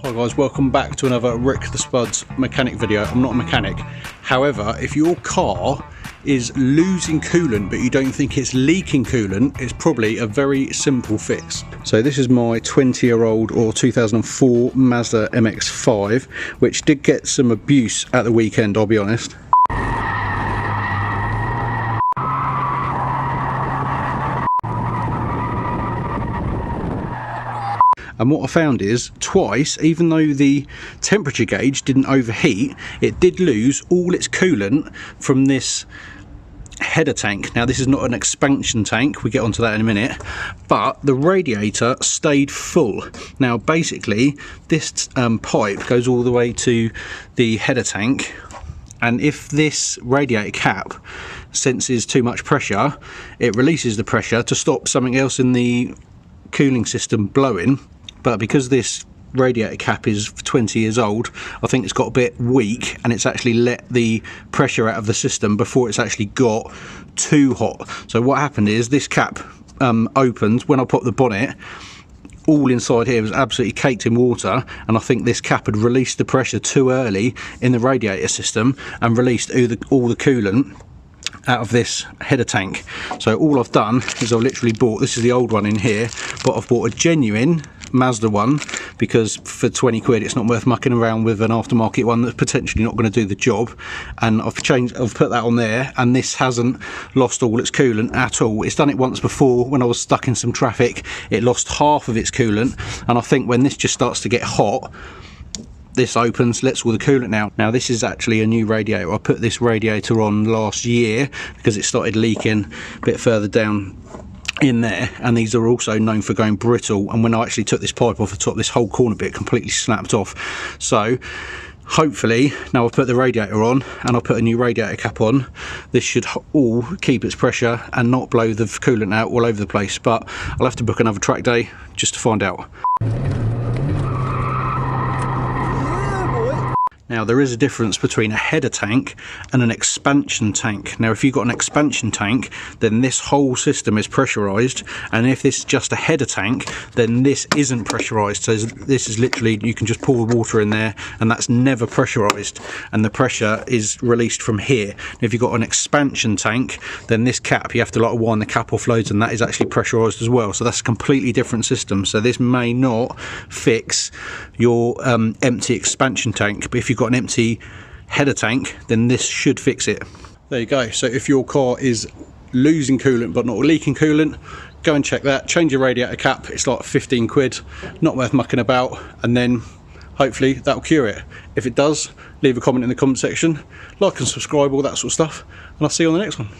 Hi guys, welcome back to another Rick the Spud's mechanic video. I'm not a mechanic. However, if your car is losing coolant but you don't think it's leaking coolant, it's probably a very simple fix. So this is my 20-year-old or 2004 Mazda MX-5, which did get some abuse at the weekend, I'll be honest. And what I found is twice, even though the temperature gauge didn't overheat, it did lose all its coolant from this header tank. Now this is not an expansion tank, we get onto that in a minute, but the radiator stayed full. Now basically this pipe goes all the way to the header tank, and if this radiator cap senses too much pressure, it releases the pressure to stop something else in the cooling system blowing. But because this radiator cap is 20 years old, I think it's got a bit weak and it's actually let the pressure out of the system before it's actually got too hot. So what happened is this cap opened when I put the bonnet. All inside here was absolutely caked in water, and I think this cap had released the pressure too early in the radiator system and released all the coolant out of this header tank. So all I've done is I've literally bought, this is the old one in here, but I've bought a genuine Mazda one, because for 20 quid it's not worth mucking around with an aftermarket one that's potentially not going to do the job. And I've put that on there, and this hasn't lost all its coolant at all. It's done it once before when I was stuck in some traffic. It lost half of its coolant, and I think when this just starts to get hot, this opens, lets all the coolant out. Now this is actually a new radiator. I put this radiator on last year because it started leaking a bit further down in there, and these are also known for going brittle, and when I actually took this pipe off the top, this whole corner bit completely snapped off. So hopefully now I've put the radiator on and I'll put a new radiator cap on, this should all keep its pressure and not blow the coolant out all over the place. But I'll have to book another track day just to find out. Now there is a difference between a header tank and an expansion tank. Now if you've got an expansion tank, then this whole system is pressurized, and if this is just a header tank, then this isn't pressurized. So this is literally, you can just pour water in there and that's never pressurized, and the pressure is released from here. If you've got an expansion tank, then this cap, you have to like wind the cap off loads, and that is actually pressurized as well. So that's a completely different system. So this may not fix your empty expansion tank, but if you've got an empty header tank, then this should fix it. There you go. So if your car is losing coolant but not leaking coolant, go and check that. Change your radiator cap. It's like 15 quid, not worth mucking about, and then hopefully that'll cure it. If it does, leave a comment in the comment section, like and subscribe, all that sort of stuff, and I'll see you on the next one.